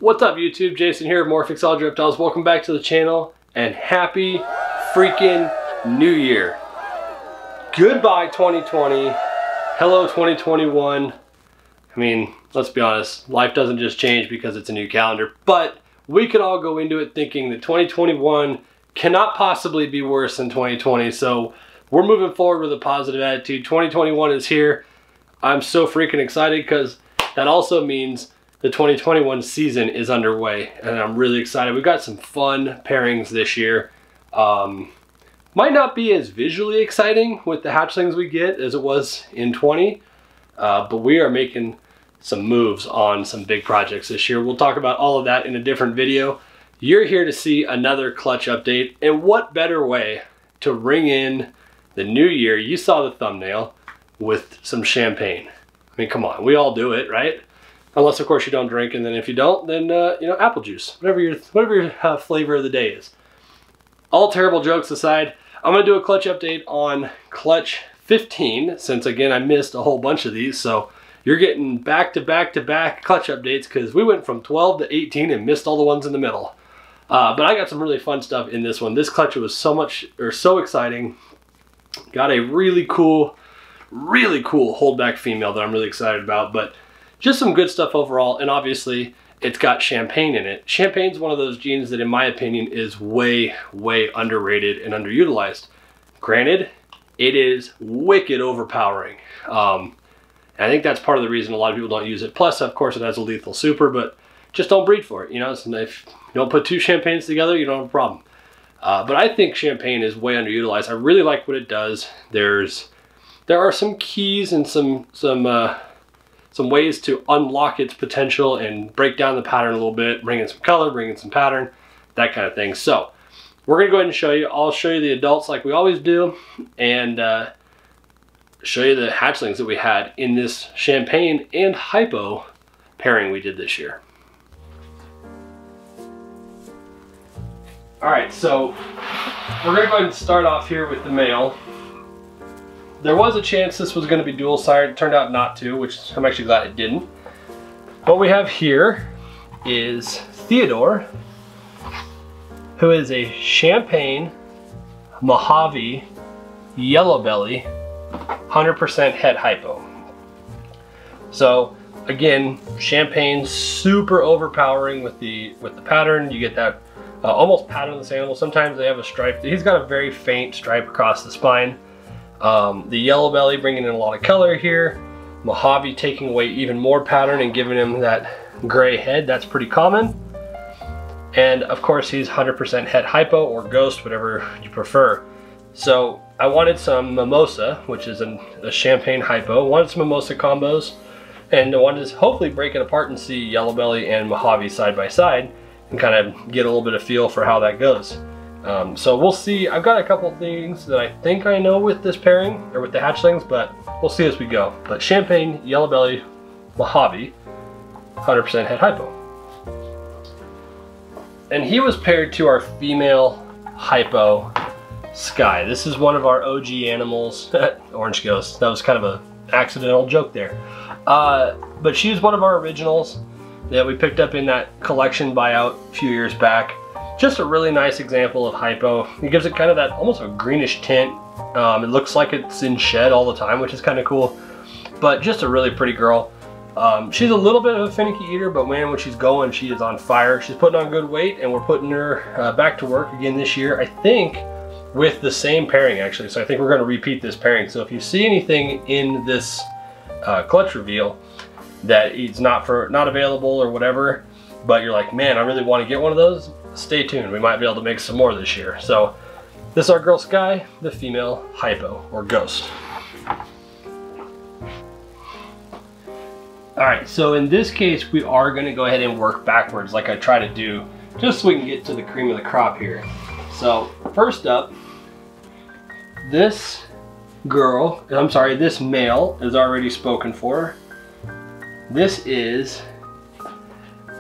What's up YouTube? Jason here of Morph Mixology Reptiles. Welcome back to the channel and happy freaking New Year. Goodbye 2020. Hello 2021. I mean, let's be honest, life doesn't just change because it's a new calendar, but we could all go into it thinking that 2021 cannot possibly be worse than 2020. So we're moving forward with a positive attitude. 2021 is here. I'm so freaking excited because that also means the 2021 season is underway and I'm really excited. We've got some fun pairings this year. Might not be as visually exciting with the hatchlings we get as it was in 20, but we are making some moves on some big projects this year. We'll talk about all of that in a different video. You're here to see another clutch update, and what better way to ring in the new year? You saw the thumbnail with some champagne. I mean, come on, we all do it, right? Unless, of course, you don't drink, and then if you don't, then, you know, apple juice, whatever your flavor of the day is. All terrible jokes aside, I'm going to do a clutch update on clutch 15, since, again, I missed a whole bunch of these, so you're getting back-to-back-to-back clutch updates, because we went from 12 to 18 and missed all the ones in the middle. But I got some really fun stuff in this one. This clutch was so exciting. Got a really cool holdback female that I'm really excited about, but just some good stuff overall, and obviously it's got champagne in it. Champagne's one of those genes that, in my opinion, is way underrated and underutilized. Granted, it is wicked overpowering. I think that's part of the reason a lot of people don't use it. Plus, of course, it has a lethal super, but just don't breed for it. You know, if you don't put two champagnes together, you don't have a problem. But I think champagne is way underutilized. I really like what it does. There are some keys and some ways to unlock its potential and break down the pattern a little bit, bring in some color, bring in some pattern, that kind of thing. So we're gonna go ahead and show you. I'll show you the adults like we always do, and show you the hatchlings that we had in this champagne and hypo pairing we did this year. All right, so we're gonna go ahead and start off here with the male. There was a chance this was going to be dual sired. It turned out not to, which I'm actually glad it didn't. What we have here is Theodore, who is a champagne Mojave yellow belly 100% het hypo. So again, champagne super overpowering with the pattern. You get that almost patternless animal. Sometimes they have a stripe. He's got a very faint stripe across the spine. The yellow belly bringing in a lot of color here. Mojave taking away even more pattern and giving him that gray head. That's pretty common. And of course he's 100% het hypo or ghost, whatever you prefer. So I wanted some mimosa, which is a champagne hypo. Wanted some mimosa combos, and I wanted to hopefully break it apart and see yellow belly and Mojave side by side and kind of get a little bit of feel for how that goes. So we'll see. I've got a couple things that I think I know with this pairing, or with the hatchlings, but we'll see as we go. But champagne, yellow belly, Mojave, 100% het hypo. And he was paired to our female hypo, Sky. This is one of our OG animals. Orange Ghost. That was kind of an accidental joke there. But she's one of our originals that we picked up in that collection buyout a few years back. Just a really nice example of hypo. It gives it kind of that almost a greenish tint. It looks like it's in shed all the time, which is kind of cool. But just a really pretty girl. She's a little bit of a finicky eater, but man, when she's going, she is on fire. She's putting on good weight, and we're putting her back to work again this year, I think, with the same pairing actually. So I think we're going to repeat this pairing. So if you see anything in this clutch reveal that it's not available or whatever, but you're like, man, I really want to get one of those, stay tuned. We might be able to make some more this year. So this is our girl Sky, the female hypo or ghost. All right, so in this case, we are going to go ahead and work backwards like I try to do, just so we can get to the cream of the crop here. So first up, this male is already spoken for. This is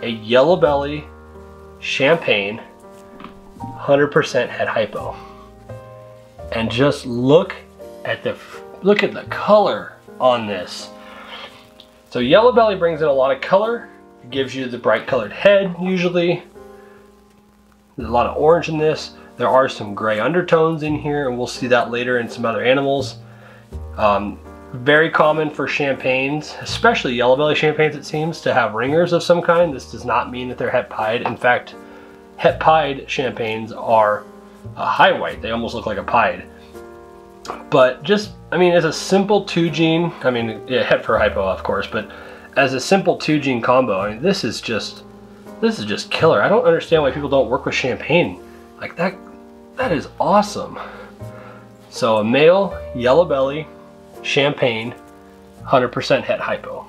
a yellow belly champagne 100% het hypo, and just look at the color on this. So yellow belly brings in a lot of color, It gives you the bright colored head usually. There's a lot of orange in this. There are some gray undertones in here, and we'll see that later in some other animals. Very common for champagnes, especially yellow belly champagnes, it seems, to have ringers of some kind. This does not mean that they're het pied. In fact, het pied champagnes are high white. They almost look like a pied. But just, I mean, as a simple 2 gene, I mean, yeah, het for hypo, of course, but as a simple 2 gene combo, I mean, this is just killer. I don't understand why people don't work with champagne like that. That is awesome. So a male yellow belly champagne, 100% het hypo.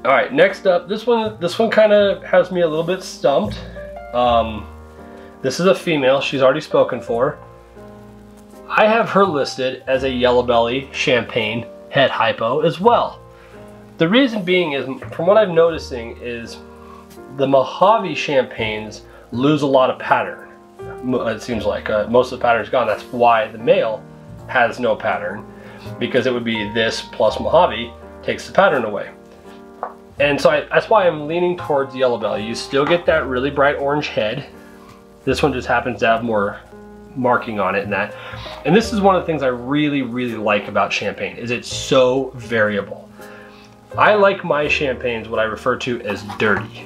All right, next up, this one kind of has me a little bit stumped. This is a female. She's already spoken for. I have her listed as a yellow belly champagne het hypo as well. The reason being is, from what I'm noticing, is the Mojave champagnes lose a lot of pattern. It seems like most of the pattern's gone. That's why the male has no pattern, because it would be this plus Mojave takes the pattern away. And so that's why I'm leaning towards yellow belly. You still get that really bright orange head. This one just happens to have more marking on it and that. And this is one of the things I really, really like about champagne, is it's so variable. I like my champagnes what I refer to as dirty,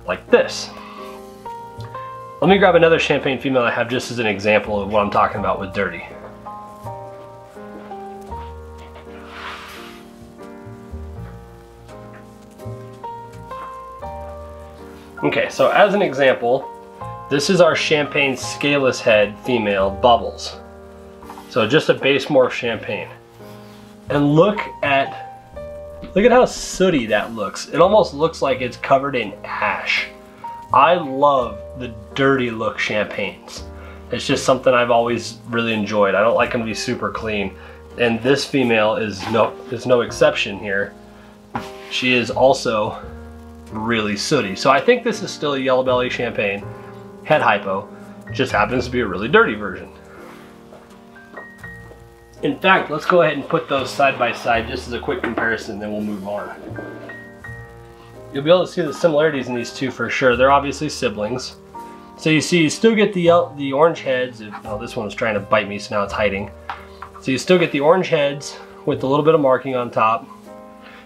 like this. Let me grab another champagne female I have just as an example of what I'm talking about with dirty. Okay, so as an example, this is our champagne scaleless head female Bubbles. So just a base morph champagne. And look at how sooty that looks. It almost looks like it's covered in ash. I love the dirty look champagnes. It's just something I've always really enjoyed. I don't like them to be super clean. And this female is no exception here. She is also really sooty. So I think this is still a yellow belly champagne, het hypo, just happens to be a really dirty version. In fact, let's go ahead and put those side by side just as a quick comparison, then we'll move on. You'll be able to see the similarities in these two for sure. They're obviously siblings. So you see, you still get the orange heads. Oh, this one was trying to bite me, so now it's hiding. So you still get the orange heads with a little bit of marking on top.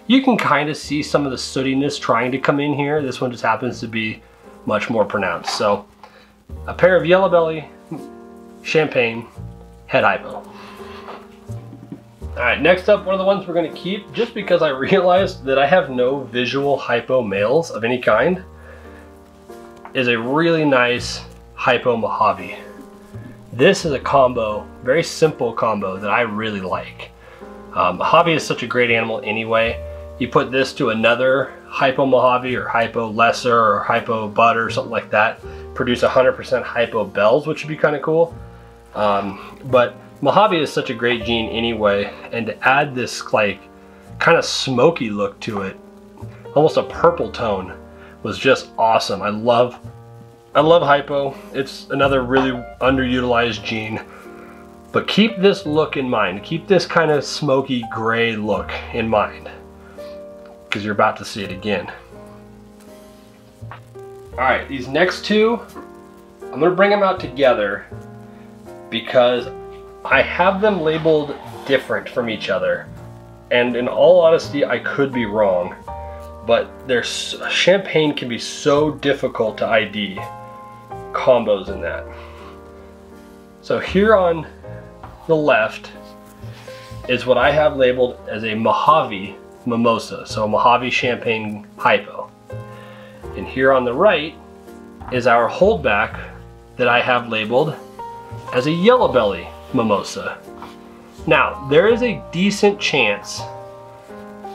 You can kind of see some of the sootiness trying to come in here. This one just happens to be much more pronounced. So a pair of yellow belly champagne het hypo. All right, next up, one of the ones we're gonna keep, just because I realized that I have no visual hypo males of any kind, is a really nice hypo Mojave. This is a combo, very simple combo that I really like. Mojave is such a great animal anyway. You put this to another hypo Mojave or hypo lesser or hypo butter or something like that, produce 100% hypo bells, which would be kind of cool. But Mojave is such a great gene anyway, and to add this like kind of smoky look to it, almost a purple tone, was just awesome. I love hypo. It's another really underutilized gene, but keep this look in mind. Keep this kind of smoky gray look in mind, because you're about to see it again. All right, these next two, I'm gonna bring them out together because I have them labeled different from each other. And in all honesty, I could be wrong, but champagne can be so difficult to ID combos in that. So here on the left is what I have labeled as a Mojave mimosa, so a Mojave champagne hypo. And here on the right is our holdback that I have labeled as a yellow belly mimosa. Now, there is a decent chance,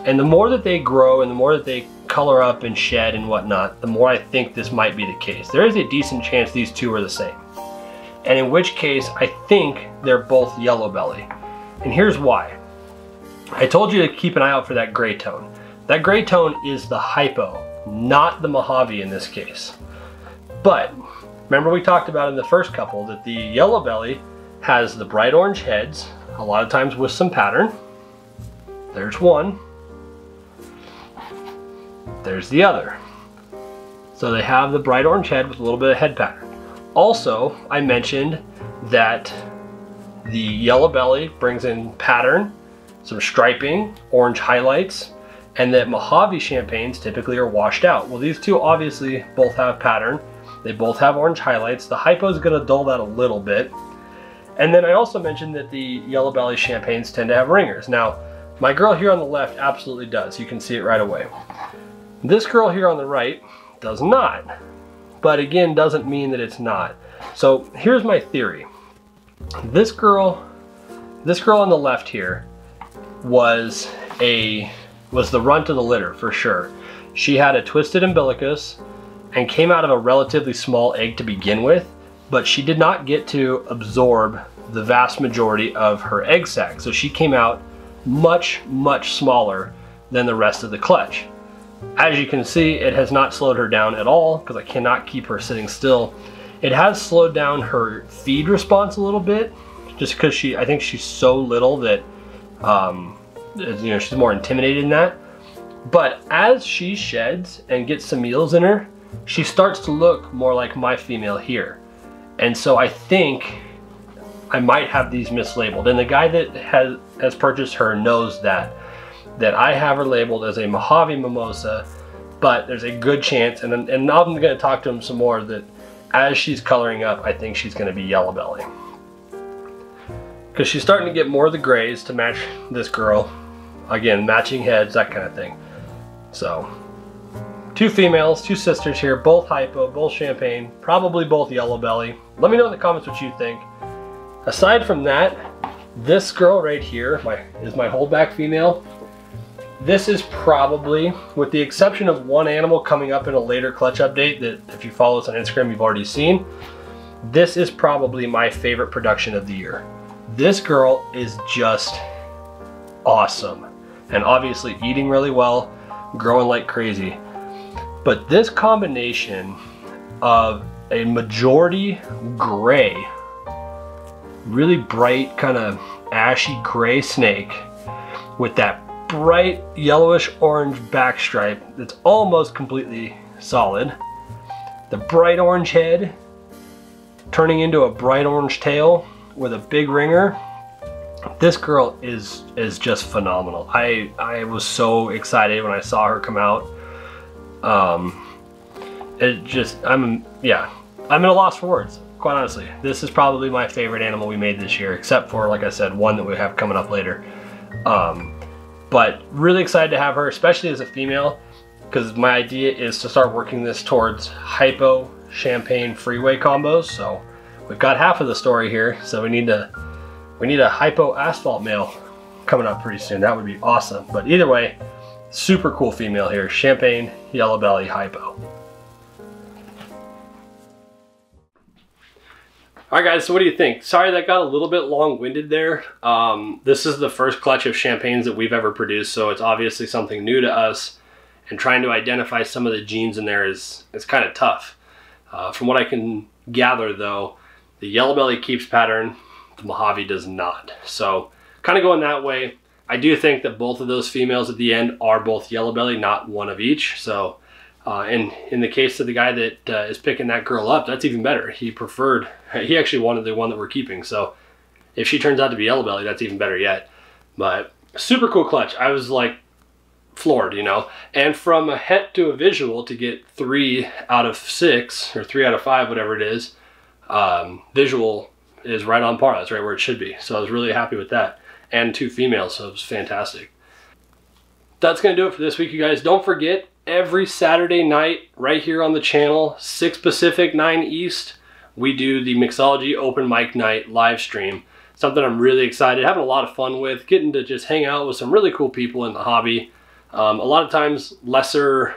and the more that they grow and the more that they color up and shed and whatnot, the more I think this might be the case. There is a decent chance these two are the same. And in which case, I think they're both yellow belly. And here's why. I told you to keep an eye out for that gray tone. That gray tone is the hypo, not the Mojave in this case. But remember we talked about in the first couple that the yellow belly has the bright orange heads, a lot of times with some pattern. There's one. there's the other. So they have the bright orange head with a little bit of head pattern. Also, I mentioned that the yellow belly brings in pattern, some striping, orange highlights, and that Mojave champagnes typically are washed out. Well, these two obviously both have pattern. They both have orange highlights. The hypo is gonna dull that a little bit. And then I also mentioned that the yellow belly champagnes tend to have ringers. Now, my girl here on the left absolutely does. You can see it right away. This girl here on the right does not. But again, doesn't mean that it's not. So here's my theory. This girl on the left here was the runt of the litter for sure. She had a twisted umbilicus and came out of a relatively small egg to begin with, but she did not get to absorb the vast majority of her egg sac. So she came out much, much smaller than the rest of the clutch. As you can see, it has not slowed her down at all because I cannot keep her sitting still. It has slowed down her feed response a little bit, just because I think she's so little that, you know, she's more intimidated in that. But as she sheds and gets some meals in her, she starts to look more like my female here. And so I think I might have these mislabeled. And the guy that has purchased her knows that I have her labeled as a Mojave Mimosa, but there's a good chance, and I'm going to talk to him some more, that as she's coloring up, I think she's going to be yellow belly. Because she's starting to get more of the grays to match this girl. Again, matching heads, that kind of thing. So, two females, two sisters here, both hypo, both champagne, probably both yellow belly. Let me know in the comments what you think. Aside from that, this girl right here is my holdback female. This is probably, with the exception of one animal coming up in a later clutch update that if you follow us on Instagram you've already seen, this is probably my favorite production of the year. This girl is just awesome, and obviously eating really well, growing like crazy. But this combination of a majority gray, really bright kind of ashy gray snake with that bright yellowish orange back stripe that's almost completely solid, the bright orange head turning into a bright orange tail with a big ringer. This girl is just phenomenal. I was so excited when I saw her come out. I'm at a loss for words, quite honestly. This is probably my favorite animal we made this year, except for, like I said, one that we have coming up later. But really excited to have her, especially as a female, because my idea is to start working this towards hypo champagne freeway combos. So we've got half of the story here, so we need a hypo asphalt male coming up pretty soon. That would be awesome. But either way, super cool female here, champagne yellow belly hypo. Alright guys, so what do you think? Sorry that got a little bit long-winded there. This is the first clutch of champagnes that we've ever produced, so it's obviously something new to us, and trying to identify some of the genes in there is kind of tough. From what I can gather though, the yellow belly keeps pattern, the Mojave does not. So kind of going that way. I do think that both of those females at the end are both yellow belly, not one of each. So and in the case of the guy that is picking that girl up, that's even better. He actually wanted the one that we're keeping. So if she turns out to be yellow belly, that's even better yet. But super cool clutch. I was like floored, you know. And from a het to a visual to get 3 out of 6 or 3 out of 5, whatever it is, visual is right on par. That's right where it should be. So I was really happy with that. And 2 females, so it was fantastic. That's going to do it for this week, you guys. Don't forget, every Saturday night right here on the channel, 6 Pacific, 9 East, we do the Mixology open mic night live stream. Something I'm really excited, having a lot of fun with, getting to just hang out with some really cool people in the hobby. A lot of times lesser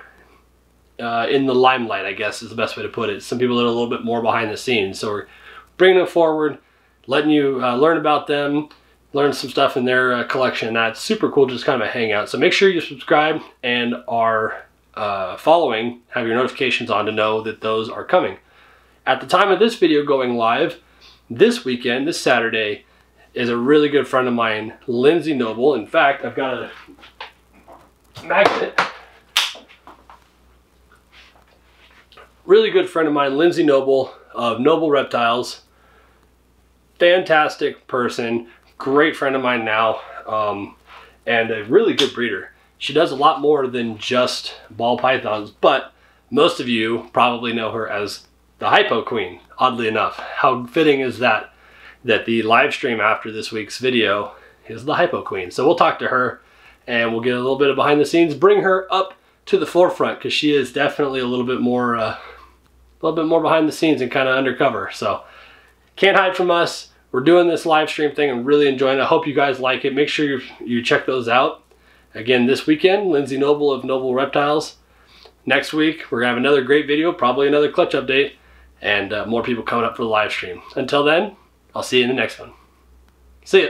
in the limelight, I guess is the best way to put it. Some people that are a little bit more behind the scenes. So we're bringing them forward, letting you learn about them, learn some stuff in their collection. That's super cool, just kind of a hangout. So make sure you subscribe and are following, have your notifications on to know that those are coming. At the time of this video going live, this weekend, this Saturday, is a really good friend of mine, Lindsay Noble. In fact, I've got a magnet really good friend of mine, Lindsay Noble of Noble Reptiles. Fantastic person, great friend of mine now, and a really good breeder. She does a lot more than just ball pythons, but most of you probably know her as the Hypo Queen, oddly enough. How fitting is that the live stream after this week's video is the Hypo Queen. So we'll talk to her and we'll get a little bit of behind the scenes, bring her up to the forefront, because she is definitely a little bit more behind the scenes and kind of undercover. So can't hide from us. We're doing this live stream thing and really enjoying it. I hope you guys like it. Make sure you check those out. Again, this weekend, Lindsay Noble of Noble Reptiles. Next week, we're gonna have another great video, probably another clutch update, and more people coming up for the live stream. Until then, I'll see you in the next one. See ya.